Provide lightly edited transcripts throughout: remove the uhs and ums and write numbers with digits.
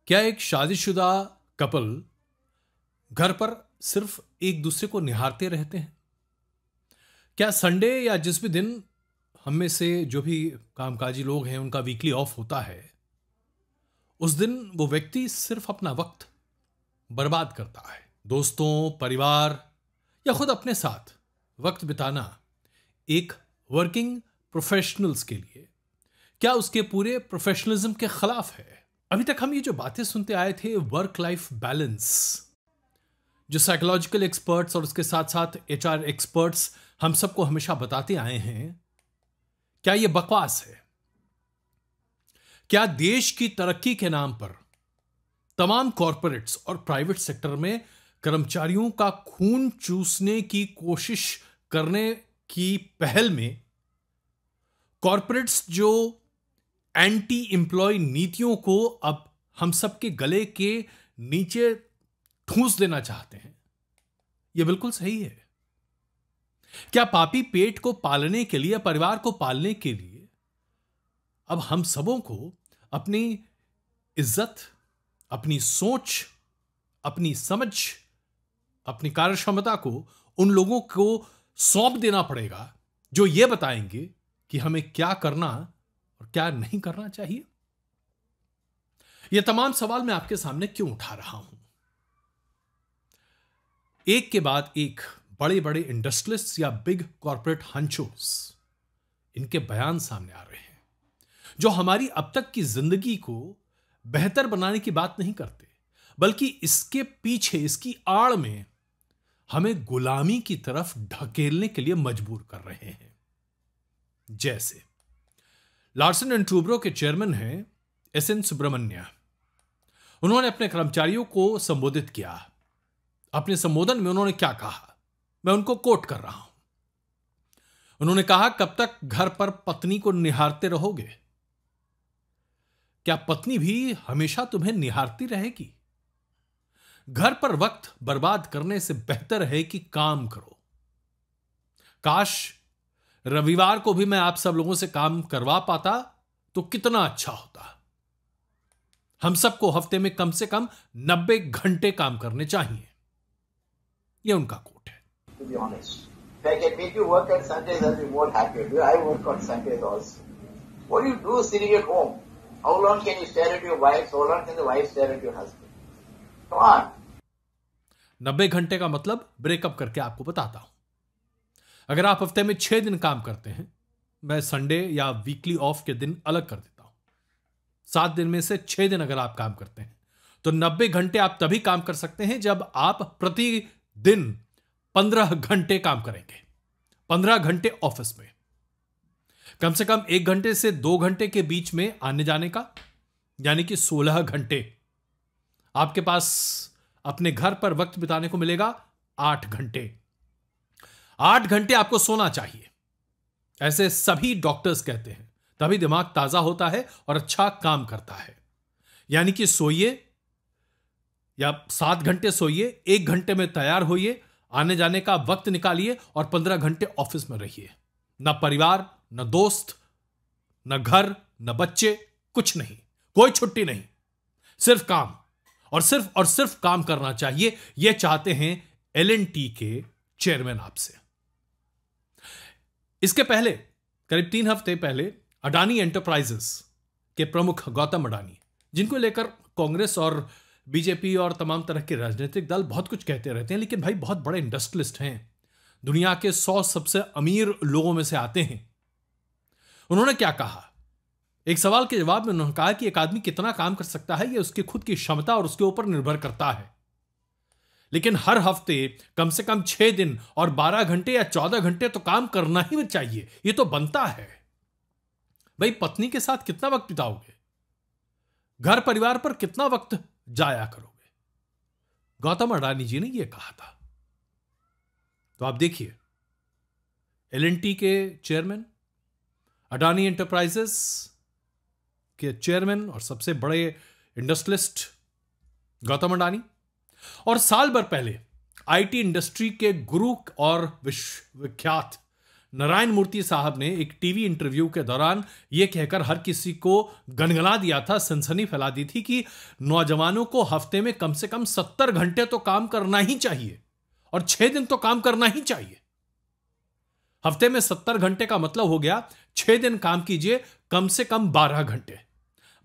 क्या एक शादीशुदा कपल घर पर सिर्फ एक दूसरे को निहारते रहते हैं? क्या संडे या जिस भी दिन हम में से जो भी कामकाजी लोग हैं उनका वीकली ऑफ होता है, उस दिन वो व्यक्ति सिर्फ अपना वक्त बर्बाद करता है? दोस्तों, परिवार या खुद अपने साथ वक्त बिताना एक वर्किंग प्रोफेशनल्स के लिए क्या उसके पूरे प्रोफेशनलिज्म के खिलाफ है? अभी तक हम ये जो बातें सुनते आए थे, वर्क लाइफ बैलेंस, जो साइकोलॉजिकल एक्सपर्ट्स और उसके साथ साथ एचआर एक्सपर्ट्स हम सबको हमेशा बताते आए हैं, क्या यह बकवास है? क्या देश की तरक्की के नाम पर तमाम कॉरपोरेट्स और प्राइवेट सेक्टर में कर्मचारियों का खून चूसने की कोशिश करने की पहल में कॉरपोरेट्स जो एंटी एम्प्लॉय नीतियों को अब हम सबके गले के नीचे ठूंस देना चाहते हैं, यह बिल्कुल सही है? क्या पापी पेट को पालने के लिए, परिवार को पालने के लिए अब हम सबों को अपनी इज्जत, अपनी सोच, अपनी समझ, अपनी कार्यक्षमता को उन लोगों को सौंप देना पड़ेगा जो यह बताएंगे कि हमें क्या करना और क्या नहीं करना चाहिए? यह तमाम सवाल मैं आपके सामने क्यों उठा रहा हूं? एक के बाद एक बड़े बड़े इंडस्ट्रियलिस्ट या बिग कॉर्पोरेट हंचोस, इनके बयान सामने आ रहे हैं जो हमारी अब तक की जिंदगी को बेहतर बनाने की बात नहीं करते, बल्कि इसके पीछे, इसकी आड़ में हमें गुलामी की तरफ ढकेलने के लिए मजबूर कर रहे हैं। जैसे लार्सन एंड टूब्रो के चेयरमैन हैं एस.एन. सुब्रमण्य। उन्होंने अपने कर्मचारियों को संबोधित किया। अपने संबोधन में उन्होंने क्या कहा, मैं उनको कोट कर रहा हूं। उन्होंने कहा, कब तक घर पर पत्नी को निहारते रहोगे? क्या पत्नी भी हमेशा तुम्हें निहारती रहेगी? घर पर वक्त बर्बाद करने से बेहतर है कि काम करो। काश रविवार को भी मैं आप सब लोगों से काम करवा पाता तो कितना अच्छा होता। हम सबको हफ्ते में कम से कम 90 घंटे काम करने चाहिए। यह उनका कोट है। To be honest, if I can make you work on Sundays, I'll be more happier. I work on Sundays also. What do you do sitting at home? How long can you stare at your wife? How long can the wife stare at your husband? Come on. 90 घंटे का मतलब breakup करके आपको बताता हूं। अगर आप हफ्ते में 6 दिन काम करते हैं, मैं संडे या वीकली ऑफ के दिन अलग कर देता हूं, 7 दिन में से 6 दिन अगर आप काम करते हैं तो 90 घंटे आप तभी काम कर सकते हैं जब आप प्रतिदिन 15 घंटे काम करेंगे। 15 घंटे ऑफिस में, कम से कम 1 घंटे से 2 घंटे के बीच में आने जाने का, यानी कि 16 घंटे आपके पास अपने घर पर वक्त बिताने को मिलेगा। 8 घंटे 8 घंटे आपको सोना चाहिए, ऐसे सभी डॉक्टर्स कहते हैं, तभी दिमाग ताजा होता है और अच्छा काम करता है। यानी कि सोइए, या 7 घंटे सोइए, 1 घंटे में तैयार होइए, आने जाने का वक्त निकालिए और 15 घंटे ऑफिस में रहिए। ना परिवार, ना दोस्त, ना घर, ना बच्चे, कुछ नहीं, कोई छुट्टी नहीं, सिर्फ काम और सिर्फ काम करना चाहिए। यह चाहते हैं L&T के चेयरमैन आपसे। इसके पहले, करीब 3 हफ्ते पहले, अडानी एंटरप्राइजेस के प्रमुख गौतम अडानी, जिनको लेकर कांग्रेस और बीजेपी और तमाम तरह के राजनीतिक दल बहुत कुछ कहते रहते हैं, लेकिन भाई बहुत बड़े इंडस्ट्रियलिस्ट हैं, दुनिया के 100 सबसे अमीर लोगों में से आते हैं। उन्होंने क्या कहा? एक सवाल के जवाब में उन्होंने कहा कि एक आदमी कितना काम कर सकता है यह उसकी खुद की क्षमता और उसके ऊपर निर्भर करता है, लेकिन हर हफ्ते कम से कम 6 दिन और 12 घंटे या 14 घंटे तो काम करना ही चाहिए। यह तो बनता है। भाई पत्नी के साथ कितना वक्त बिताओगे? घर परिवार पर कितना वक्त जाया करोगे? गौतम अडानी जी ने यह कहा था। तो आप देखिए, L&T के चेयरमैन, अडानी एंटरप्राइजेस के चेयरमैन और सबसे बड़े इंडस्ट्रियलिस्ट गौतम अडानी, और साल भर पहले आईटी इंडस्ट्री के गुरु और विश्वविख्यात नारायण मूर्ति साहब ने एक टीवी इंटरव्यू के दौरान यह कहकर हर किसी को गनगना दिया था, सनसनी फैला दी थी कि नौजवानों को हफ्ते में कम से कम 70 घंटे तो काम करना ही चाहिए और 6 दिन तो काम करना ही चाहिए। हफ्ते में 70 घंटे का मतलब हो गया 6 दिन काम कीजिए, कम से कम 12 घंटे।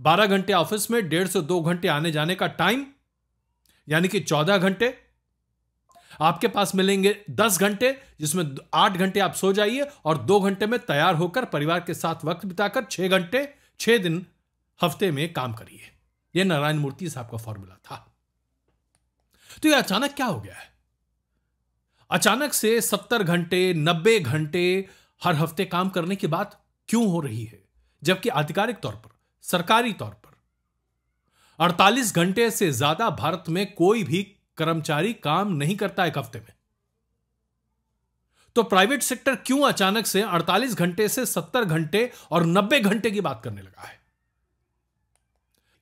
12 घंटे ऑफिस में, 1.5 से 2 घंटे आने जाने का टाइम, यानी कि 14 घंटे। आपके पास मिलेंगे 10 घंटे, जिसमें 8 घंटे आप सो जाइए और 2 घंटे में तैयार होकर परिवार के साथ वक्त बिताकर 6 घंटे 6 दिन हफ्ते में काम करिए। यह नारायण मूर्ति साहब का फॉर्मूला था। तो यह अचानक क्या हो गया है? अचानक से 70 घंटे 90 घंटे हर हफ्ते काम करने की बात क्यों हो रही है, जबकि आधिकारिक तौर पर, सरकारी तौर पर 48 घंटे से ज्यादा भारत में कोई भी कर्मचारी काम नहीं करता एक हफ्ते में। तो प्राइवेट सेक्टर क्यों अचानक से 48 घंटे से 70 घंटे और 90 घंटे की बात करने लगा है?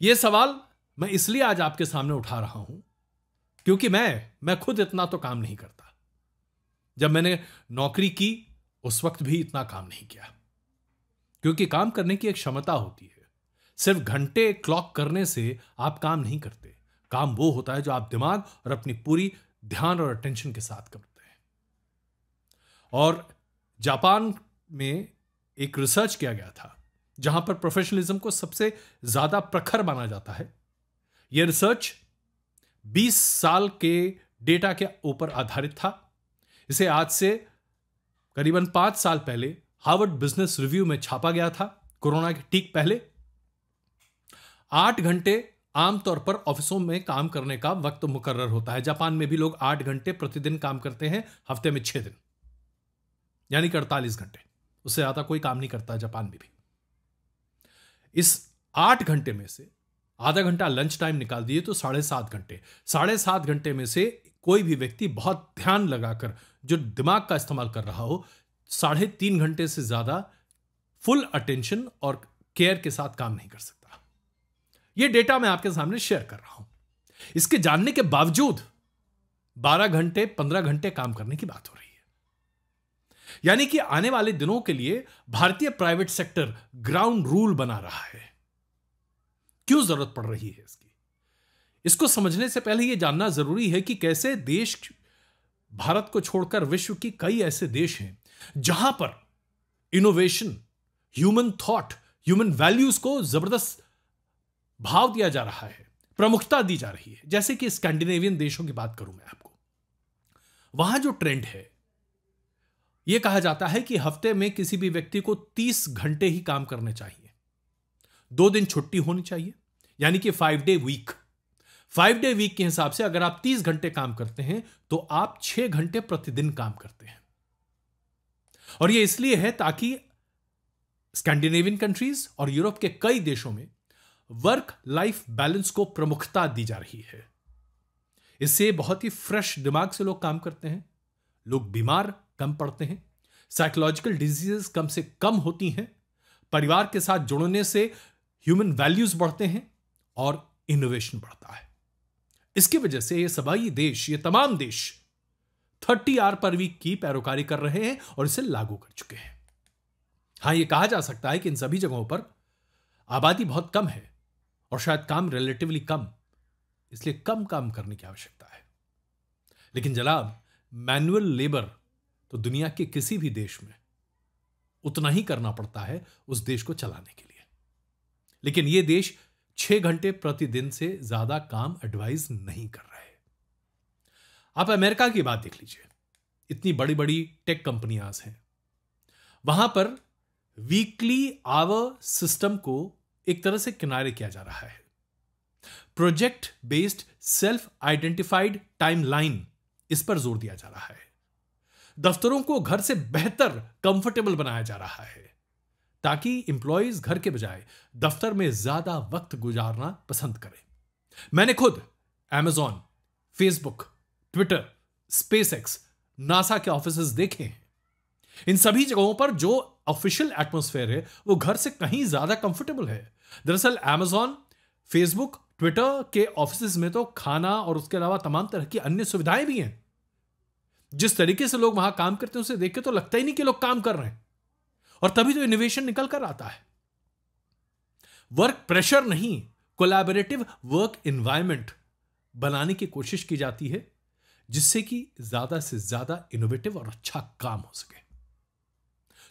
यह सवाल मैं इसलिए आज आपके सामने उठा रहा हूं क्योंकि मैं खुद इतना तो काम नहीं करता। जब मैंने नौकरी की उस वक्त भी इतना काम नहीं किया, क्योंकि काम करने की एक क्षमता होती है। सिर्फ घंटे क्लॉक करने से आप काम नहीं करते। काम वो होता है जो आप दिमाग और अपनी पूरी ध्यान और अटेंशन के साथ करते हैं। और जापान में एक रिसर्च किया गया था जहां पर प्रोफेशनलिज्म को सबसे ज्यादा प्रखर माना जाता है। यह रिसर्च 20 साल के डेटा के ऊपर आधारित था। इसे आज से करीबन 5 साल पहले हार्वर्ड बिजनेस रिव्यू में छापा गया था, कोरोना के ठीक पहले। 8 घंटे आमतौर पर ऑफिसों में काम करने का वक्त मुकर्रर होता है। जापान में भी लोग 8 घंटे प्रतिदिन काम करते हैं, हफ्ते में 6 दिन, यानी कि 48 घंटे। उससे ज्यादा कोई काम नहीं करता जापान में भी। इस 8 घंटे में से आधा घंटा लंच टाइम निकाल दिए तो 7.5 घंटे। 7.5 घंटे में से कोई भी व्यक्ति बहुत ध्यान लगाकर जो दिमाग का इस्तेमाल कर रहा हो, 3.5 घंटे से ज्यादा फुल अटेंशन और केयर के साथ काम नहीं कर सकता। यह डेटा मैं आपके सामने शेयर कर रहा हूं। इसके जानने के बावजूद 12 घंटे 15 घंटे काम करने की बात हो रही है। यानी कि आने वाले दिनों के लिए भारतीय प्राइवेट सेक्टर ग्राउंड रूल बना रहा है। क्यों जरूरत पड़ रही है इसकी? इसको समझने से पहले यह जानना जरूरी है कि कैसे देश, भारत को छोड़कर विश्व की कई ऐसे देश हैं जहां पर innovation, human thought, human values को जबरदस्त भाव दिया जा रहा है, प्रमुखता दी जा रही है। जैसे कि स्कैंडिनेवियन देशों की बात करूं मैं आपको, वहां जो ट्रेंड है, यह कहा जाता है कि हफ्ते में किसी भी व्यक्ति को 30 घंटे ही काम करने चाहिए, 2 दिन छुट्टी होनी चाहिए, यानी कि 5 डे वीक। 5 डे वीक के हिसाब से अगर आप 30 घंटे काम करते हैं तो आप 6 घंटे प्रतिदिन काम करते हैं। और यह इसलिए है ताकि स्कैंडिनेवियन कंट्रीज और यूरोप के कई देशों में वर्क लाइफ बैलेंस को प्रमुखता दी जा रही है। इससे बहुत ही फ्रेश दिमाग से लोग काम करते हैं, लोग बीमार कम पड़ते हैं, साइकोलॉजिकल डिजीजेस कम से कम होती हैं, परिवार के साथ जुड़ने से ह्यूमन वैल्यूज बढ़ते हैं और इनोवेशन बढ़ता है। इसकी वजह से ये सभी देश, ये तमाम देश 30 आवर पर वीक की पैरोकारी कर रहे हैं और इसे लागू कर चुके हैं। हां, यह कहा जा सकता है कि इन सभी जगहों पर आबादी बहुत कम है और शायद काम रिलेटिवली कम, इसलिए कम काम करने की आवश्यकता है। लेकिन जनाब, मैनुअल लेबर तो दुनिया के किसी भी देश में उतना ही करना पड़ता है उस देश को चलाने के लिए। लेकिन यह देश 6 घंटे प्रतिदिन से ज्यादा काम एडवाइज नहीं कर रहे। आप अमेरिका की बात देख लीजिए, इतनी बड़ी बड़ी टेक कंपनियां हैं, वहां पर वीकली आवर सिस्टम को एक तरह से किनारे किया जा रहा है। Project based self identified timeline, इस पर जोर दिया जा रहा है। दफ्तरों को घर से बेहतर कंफर्टेबल बनाया जा रहा है ताकि एम्प्लॉयज घर के बजाय दफ्तर में ज्यादा वक्त गुजारना पसंद करें। मैंने खुद Amazon, Facebook, Twitter, SpaceX, NASA के ऑफिसेज देखे हैं। इन सभी जगहों पर जो ऑफिशियल एटमॉस्फेयर है वो घर से कहीं ज्यादा कंफर्टेबल है। दरअसल Amazon, फेसबुक, ट्विटर के ऑफिसेज में तो खाना और उसके अलावा तमाम तरह की अन्य सुविधाएं भी हैं। जिस तरीके से लोग वहां काम करते हैं उसे देख के तो लगता ही नहीं कि लोग काम कर रहे हैं, और तभी तो इनोवेशन निकल कर आता है। वर्क प्रेशर नहीं, कोलैबोरेटिव वर्क एनवायरनमेंट बनाने की कोशिश की जाती है, जिससे कि ज्यादा से ज्यादा इनोवेटिव और अच्छा काम हो सके।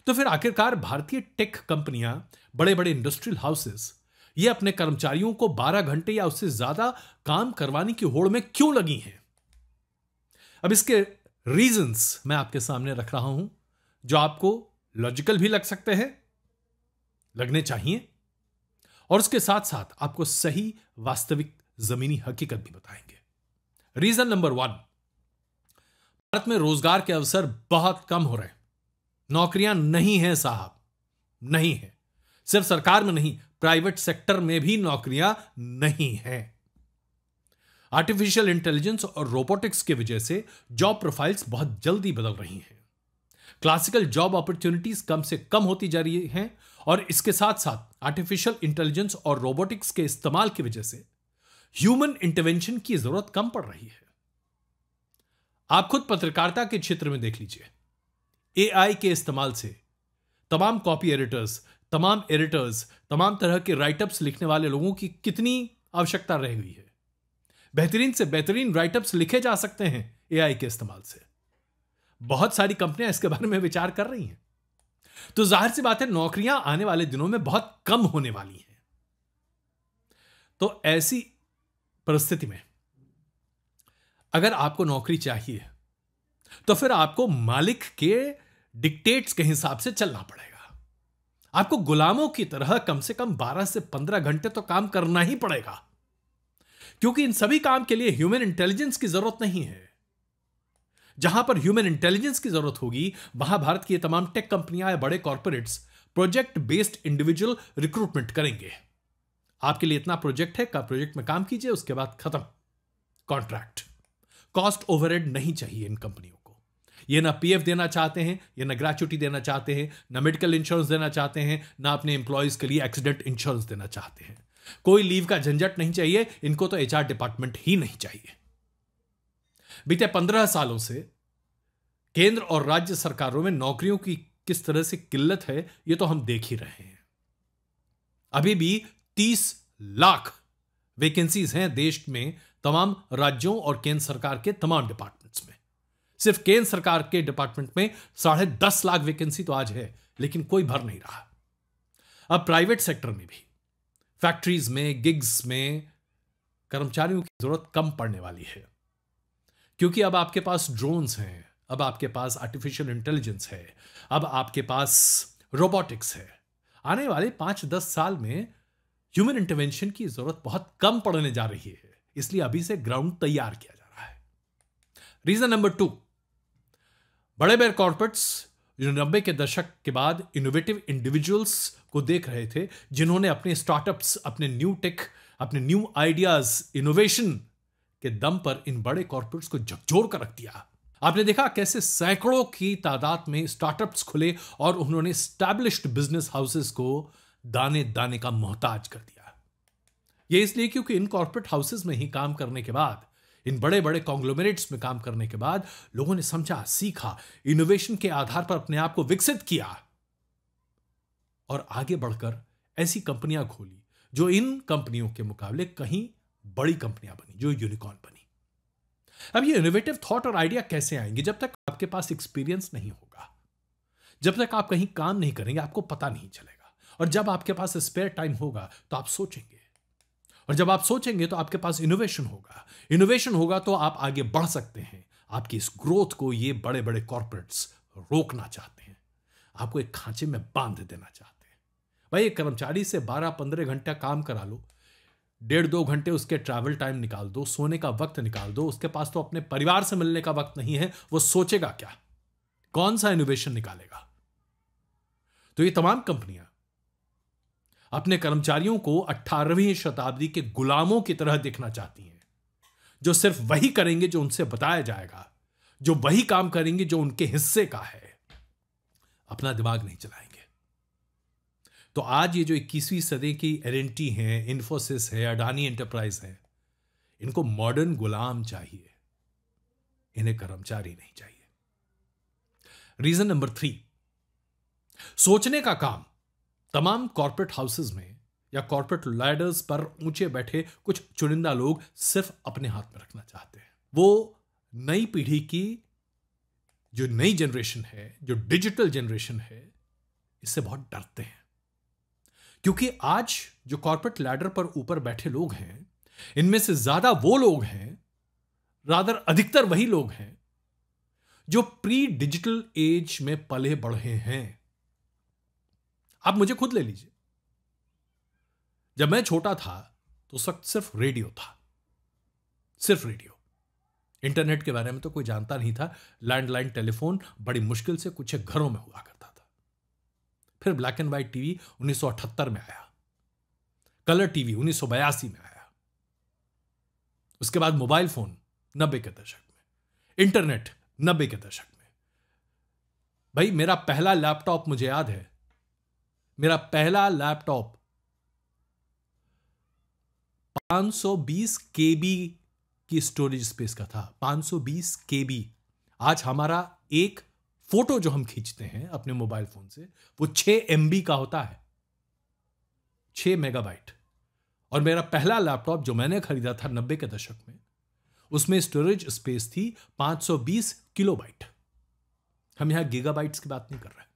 तो फिर आखिरकार भारतीय टेक कंपनियां, बड़े बड़े इंडस्ट्रियल हाउसेस, ये अपने कर्मचारियों को 12 घंटे या उससे ज्यादा काम करवाने की होड़ में क्यों लगी हैं? अब इसके रीजंस मैं आपके सामने रख रहा हूं, जो आपको लॉजिकल भी लग सकते हैं, लगने चाहिए, और उसके साथ साथ आपको सही वास्तविक जमीनी हकीकत भी बताएंगे। रीजन नंबर 1, भारत में रोजगार के अवसर बहुत कम हो रहे हैं। नौकरियां नहीं हैं साहब, नहीं है। सिर्फ सरकार में नहीं, प्राइवेट सेक्टर में भी नौकरियां नहीं हैं। आर्टिफिशियल इंटेलिजेंस और रोबोटिक्स की वजह से जॉब प्रोफाइल्स बहुत जल्दी बदल रही हैं। क्लासिकल जॉब अपॉर्चुनिटीज कम से कम होती जा रही हैं, और इसके साथ साथ आर्टिफिशियल इंटेलिजेंस और रोबोटिक्स के इस्तेमाल की वजह से ह्यूमन इंटरवेंशन की जरूरत कम पड़ रही है। आप खुद पत्रकारिता के क्षेत्र में देख लीजिए, एआई के इस्तेमाल से तमाम कॉपी एडिटर्स, तमाम एडिटर्स, तमाम तरह के राइटअप्स लिखने वाले लोगों की कितनी आवश्यकता रह गई है। बेहतरीन से बेहतरीन राइटअप्स लिखे जा सकते हैं एआई के इस्तेमाल से। बहुत सारी कंपनियां इसके बारे में विचार कर रही हैं। तो जाहिर सी बात है, नौकरियां आने वाले दिनों में बहुत कम होने वाली हैं। तो ऐसी परिस्थिति में अगर आपको नौकरी चाहिए, तो फिर आपको मालिक के डिक्टेट्स के हिसाब से चलना पड़ेगा। आपको गुलामों की तरह कम से कम 12 से 15 घंटे तो काम करना ही पड़ेगा, क्योंकि इन सभी काम के लिए ह्यूमन इंटेलिजेंस की जरूरत नहीं है। जहां पर ह्यूमन इंटेलिजेंस की जरूरत होगी, वहां भारत की तमाम टेक कंपनियां या बड़े corporates project based individual recruitment करेंगे। आपके लिए इतना प्रोजेक्ट है, का प्रोजेक्ट में काम कीजिए, उसके बाद खत्म, कॉन्ट्रैक्ट। कॉस्ट ओवरहेड नहीं चाहिए इन कंपनियों को। ये ना पीएफ देना चाहते हैं, ये ना ग्रेच्युटी देना चाहते हैं, ना मेडिकल इंश्योरेंस देना चाहते हैं, ना अपने एम्प्लॉयज के लिए एक्सीडेंट इंश्योरेंस देना चाहते हैं। कोई लीव का झंझट नहीं चाहिए इनको, तो एचआर डिपार्टमेंट ही नहीं चाहिए। बीते 15 सालों से केंद्र और राज्य सरकारों में नौकरियों की किस तरह से किल्लत है, यह तो हम देख ही रहे हैं। अभी भी 30 लाख वैकेंसीज हैं देश में, तमाम राज्यों और केंद्र सरकार के तमाम डिपार्टमेंट्स में। सिर्फ केंद्र सरकार के डिपार्टमेंट में 10.5 लाख वैकेंसी तो आज है, लेकिन कोई भर नहीं रहा। अब प्राइवेट सेक्टर में भी, फैक्ट्रीज में, गिग्स में कर्मचारियों की जरूरत कम पड़ने वाली है, क्योंकि अब आपके पास ड्रोन्स हैं, अब आपके पास आर्टिफिशियल इंटेलिजेंस है, अब आपके पास रोबोटिक्स है। आने वाले 5-10 साल में ह्यूमन इंटरवेंशन की जरूरत बहुत कम पड़ने जा रही है, इसलिए अभी से ग्राउंड तैयार किया जा रहा है। रीजन नंबर 2, बड़े बड़े कॉर्पोरेट्स जो 90 के दशक के बाद इनोवेटिव इंडिविजुअल्स को देख रहे थे, जिन्होंने अपने स्टार्टअप्स, अपने न्यू टेक, अपने न्यू आइडियाज, इनोवेशन के दम पर इन बड़े कॉर्पोरेट्स को झकझोर कर रख दिया। आपने देखा कैसे सैकड़ों की तादाद में स्टार्टअप्स खुले और उन्होंने एस्टैब्लिश्ड बिजनेस हाउसेस को दाने दाने का मोहताज कर दिया। यह इसलिए क्योंकि इन कॉर्पोरेट हाउसेस में ही काम करने के बाद, इन बड़े बड़े कॉन्ग्लोमरेट्स में काम करने के बाद लोगों ने समझा, सीखा, इनोवेशन के आधार पर अपने आप को विकसित किया और आगे बढ़कर ऐसी कंपनियां खोली जो इन कंपनियों के मुकाबले कहीं बड़ी कंपनियां बनी, जो यूनिकॉर्न बनी। अब ये इनोवेटिव थॉट और आइडिया कैसे आएंगे? जब तक आपके पास एक्सपीरियंस नहीं होगा, जब तक आप कहीं काम नहीं करेंगे, आपको पता नहीं चलेगा। और जब आपके पास स्पेयर टाइम होगा तो आप सोचेंगे, और जब आप सोचेंगे तो आपके पास इनोवेशन होगा। इनोवेशन होगा तो आप आगे बढ़ सकते हैं। आपकी इस ग्रोथ को ये बड़े बड़े कॉर्पोरेट्स रोकना चाहते हैं, आपको एक खांचे में बांध देना चाहते हैं। भाई, एक कर्मचारी से 12-15 घंटा काम करा लो, 1.5-2 घंटे उसके ट्रैवल टाइम निकाल दो, सोने का वक्त निकाल दो, उसके पास तो अपने परिवार से मिलने का वक्त नहीं है। वो सोचेगा क्या? कौन सा इनोवेशन निकालेगा? तो ये तमाम कंपनियां अपने कर्मचारियों को 18वीं शताब्दी के गुलामों की तरह देखना चाहती हैं, जो सिर्फ वही करेंगे जो उनसे बताया जाएगा, जो वही काम करेंगे जो उनके हिस्से का है, अपना दिमाग नहीं चलाएंगे। तो आज ये जो 21वीं सदी की एल&टी है, इन्फोसिस है, अडानी एंटरप्राइज है, इनको मॉडर्न गुलाम चाहिए, इन्हें कर्मचारी नहीं चाहिए। रीजन नंबर 3, सोचने का काम तमाम कॉर्पोरेट हाउसेस में या कॉर्पोरेट लैडर्स पर ऊंचे बैठे कुछ चुनिंदा लोग सिर्फ अपने हाथ में रखना चाहते हैं। वो नई पीढ़ी की जो नई जनरेशन है, जो डिजिटल जनरेशन है, इससे बहुत डरते हैं, क्योंकि आज जो कॉर्पोरेट लैडर पर ऊपर बैठे लोग हैं, इनमें से ज्यादा वो लोग हैं, रादर अधिकतर वही लोग हैं जो प्री डिजिटल एज में पले बढ़े हैं। आप मुझे खुद ले लीजिए, जब मैं छोटा था तो उस वक्त सिर्फ रेडियो था, सिर्फ रेडियो। इंटरनेट के बारे में तो कोई जानता नहीं था। लैंडलाइन टेलीफोन बड़ी मुश्किल से कुछ एक घरों में हुआ करता था। फिर ब्लैक एंड व्हाइट टीवी 1978 में आया, कलर टीवी 1982 में आया, उसके बाद मोबाइल फोन 90 के दशक में, इंटरनेट 90 के दशक में। भाई मेरा पहला लैपटॉप, मुझे याद है, मेरा पहला लैपटॉप 520 केबी की स्टोरेज स्पेस का था। 520 केबी। आज हमारा एक फोटो जो हम खींचते हैं अपने मोबाइल फोन से, वो 6 MB का होता है, 6 मेगाबाइट। और मेरा पहला लैपटॉप जो मैंने खरीदा था 90 के दशक में, उसमें स्टोरेज स्पेस थी 520 किलोबाइट। हम यहां गीगाबाइट्स की बात नहीं कर रहे।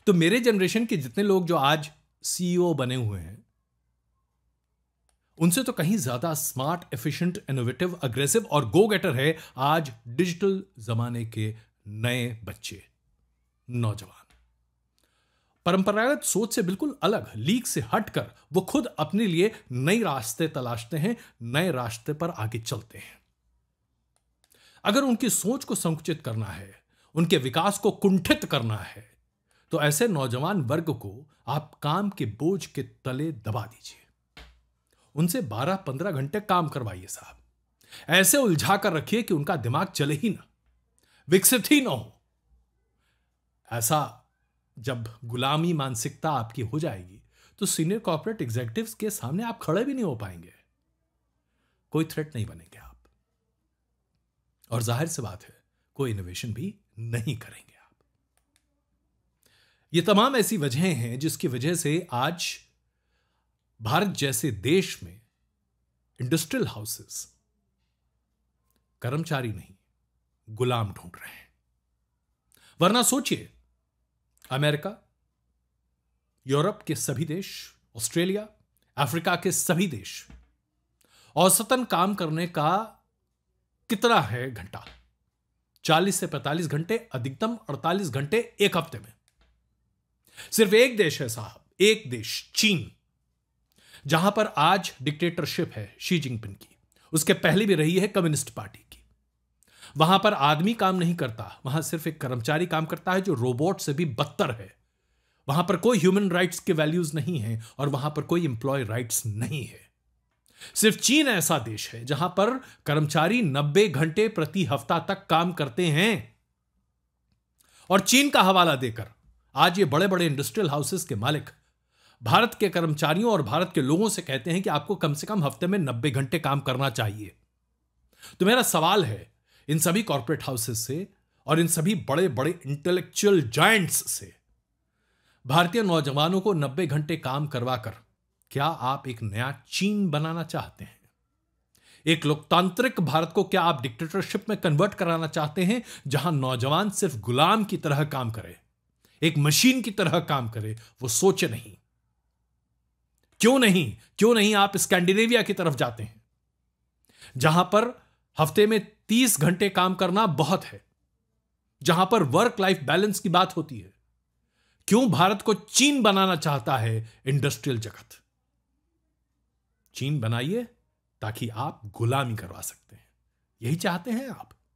तो मेरे जनरेशन के जितने लोग जो आज CEO बने हुए हैं, उनसे तो कहीं ज्यादा स्मार्ट, एफिशिएंट, इनोवेटिव, अग्रेसिव और गो गेटर है आज डिजिटल जमाने के नए बच्चे, नौजवान। परंपरागत सोच से बिल्कुल अलग, लीक से हटकर वो खुद अपने लिए नए रास्ते तलाशते हैं, नए रास्ते पर आगे चलते हैं। अगर उनकी सोच को संकुचित करना है, उनके विकास को कुंठित करना है, तो ऐसे नौजवान वर्ग को आप काम के बोझ के तले दबा दीजिए। उनसे 12-15 घंटे काम करवाइए साहब। ऐसे उलझा कर रखिए कि उनका दिमाग चले ही ना, विकसित ही ना हो। ऐसा जब गुलामी मानसिकता आपकी हो जाएगी तो सीनियर कॉर्पोरेट एग्जीक्यूटिव्स के सामने आप खड़े भी नहीं हो पाएंगे, कोई थ्रेट नहीं बनेंगे आप, और जाहिर सी बात है कोई इनोवेशन भी नहीं करेंगे आप। ये तमाम ऐसी वजहें हैं जिसकी वजह से आज भारत जैसे देश में इंडस्ट्रियल हाउसेस कर्मचारी नहीं, गुलाम ढूंढ रहे हैं। वरना सोचिए, अमेरिका, यूरोप के सभी देश, ऑस्ट्रेलिया, अफ्रीका के सभी देश औसतन काम करने का कितना है घंटा? 40 से 45 घंटे, अधिकतम 48 घंटे एक हफ्ते में। सिर्फ एक देश है साहब, एक देश, चीन, जहां पर आज डिक्टेटरशिप है शी जिनपिंग की, उसके पहले भी रही है कम्युनिस्ट पार्टी की। वहां पर आदमी काम नहीं करता, वहां सिर्फ एक कर्मचारी काम करता है जो रोबोट से भी बदतर है। वहां पर कोई ह्यूमन राइट्स के वैल्यूज नहीं है और वहां पर कोई एम्प्लॉय राइट्स नहीं है। सिर्फ चीन ऐसा देश है जहां पर कर्मचारी 90 घंटे प्रति हफ्ता तक काम करते हैं। और चीन का हवाला देकर आज ये बड़े बड़े इंडस्ट्रियल हाउसेस के मालिक भारत के कर्मचारियों और भारत के लोगों से कहते हैं कि आपको कम से कम हफ्ते में 90 घंटे काम करना चाहिए। तो मेरा सवाल है इन सभी कॉर्पोरेट हाउसेस से और इन सभी बड़े बड़े इंटेलेक्चुअल जायंट्स से, भारतीय नौजवानों को 90 घंटे काम करवाकर क्या आप एक नया चीन बनाना चाहते हैं? एक लोकतांत्रिक भारत को क्या आप डिक्टेटरशिप में कन्वर्ट कराना चाहते हैं, जहां नौजवान सिर्फ गुलाम की तरह काम करे, एक मशीन की तरह काम करे, वो सोचे नहीं? क्यों नहीं आप स्कैंडिनेविया की तरफ जाते हैं, जहां पर हफ्ते में 30 घंटे काम करना बहुत है, जहां पर वर्क लाइफ बैलेंस की बात होती है? क्यों भारत को चीन बनाना चाहता है इंडस्ट्रियल जगत? चीन बनाइए ताकि आप गुलामी करवा सकते हैं। यही चाहते हैं आप?